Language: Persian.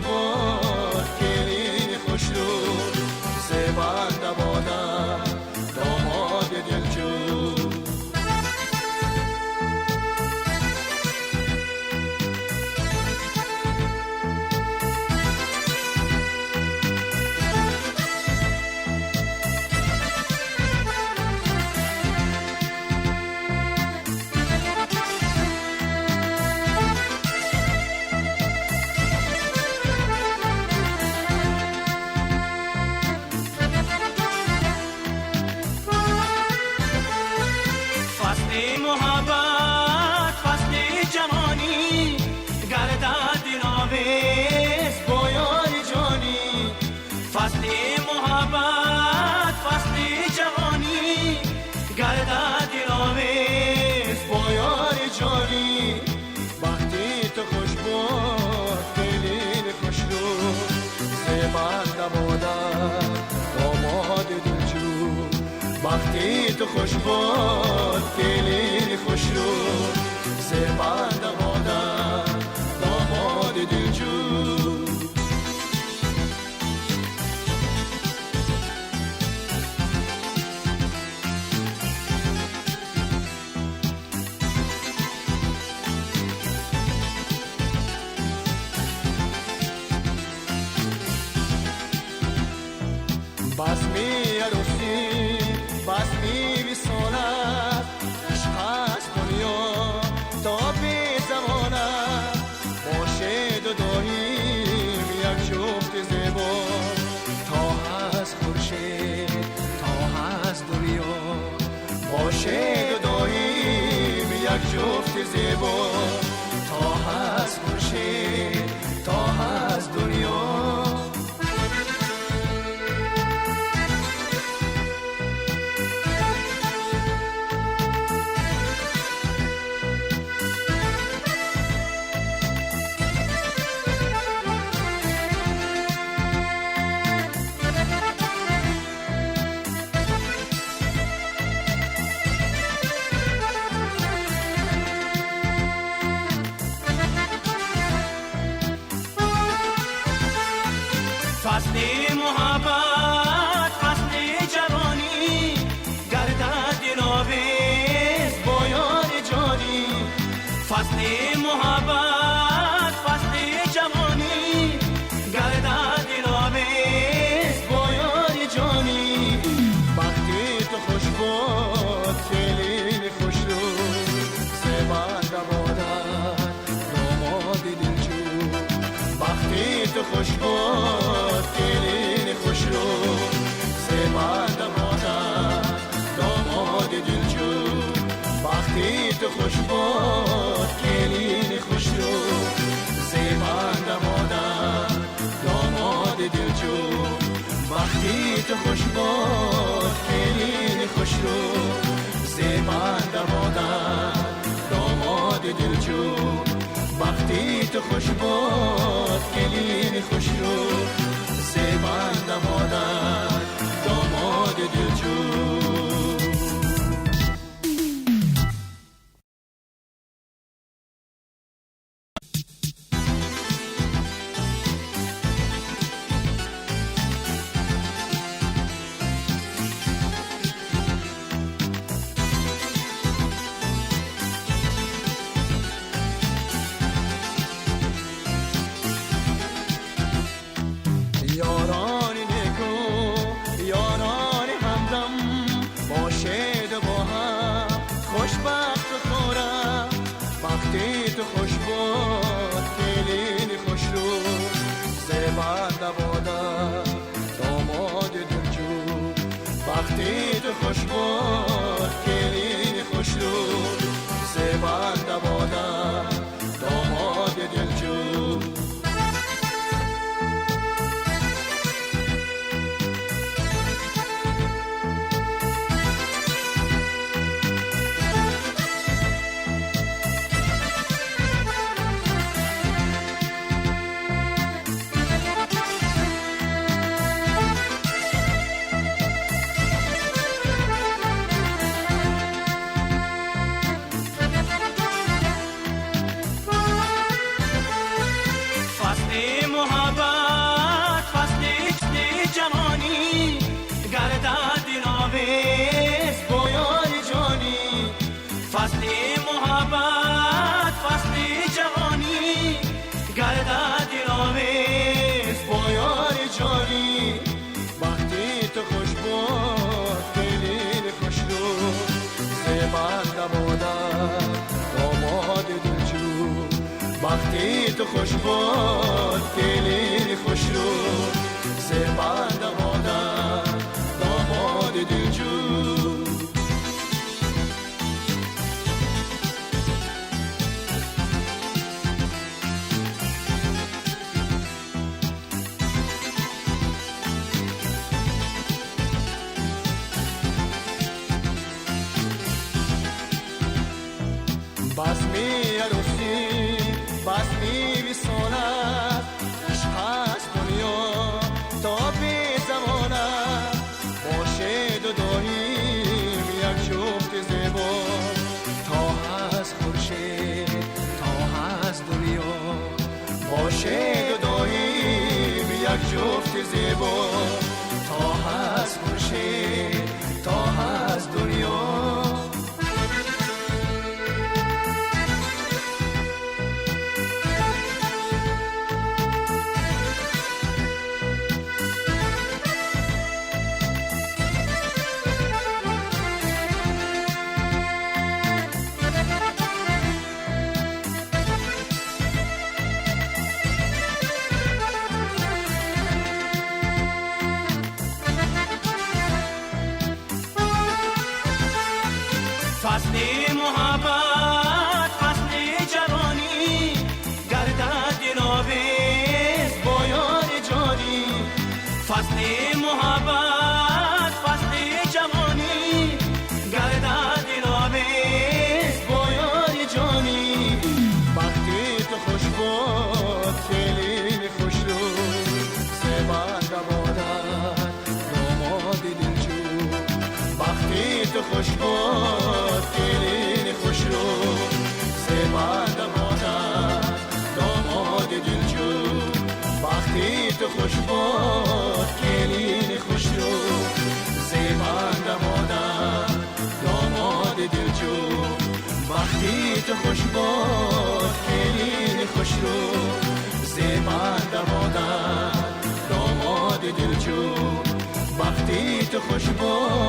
باد کلی خوش رو زبان دبادم داماد دلجو محبت فصل جوانی گردد ناویز بایان جانی فصل محبت فصل جوانی گردد ناویز بایان جانی وقتی تو خوش باد دلین خوش رو زبان دبادم داماد دلجو وقتی تو خوش باد دلی خوش رو زبان دمادم داماد دلجو بسمی عروسی بسمی بیسانت عشق از دنیا تا بی زمانت باشه داییم یک جفت زیبا تا از خورشید تا از دنیا باشه داییم یک جفت زیبا تا از خورشید تا از دنیا فصل محبت فصل جوانی گردد ناویز بایان جانی فصل محبت فصل جوانی گردد ناویز بایان جانی وقتی تو خوش باد دلی خوش رو زبان دبادم داماد دلجو وقتی تو خوش باد دلی خوش رو زبان دبادم داماد دلجو وقتی تو خوش باد دلی خوش رو زبان دبادم داماد دلجو وقتی تو خوش باد دلی خوش رو زبان دبادم داماد دلجو وقتی تو خوش باد کلین خوش رو زبان دمادن داماد دلجو یاران نیکو یاران همدم باشید با هم خوشبخت و خورم وقتی تو خوش باد کلین خوش رو زبان دبادم داماد دلجو وقتی تو خوش باد کلین خوش رو زبان دبادم داماد دلجو وقتی تو خوش بود دلی خوش رو زبند مادر داماد دلجو بسمی عروسی بسمی ویسانت عشق هست دنیا تا بی زمانت باشه داییم یک جفت زیبا تا هست خورشید تا هست دنیا باشه داییم یک جفت زیبا تا هست خورشید تا هست دنیا فصل محبت فصل جوانی گردد دل‌آویز با یار جانی فصل محبت فصل جوانی گردد دل‌آویز با یار جانی وقتی تو خوش بود خیلی خوش رو زبند مادر داماد دلجو وقتی تو خوش بود خیلی خوش رو زبند مادر داماد دلجو وقتی تو خوش بود خیلی خوش رو زبند مادر داماد دلجو وقتی تو خوش بود خیلی خوش رو زبند مادر داماد دلجو وقتی تو خوش بود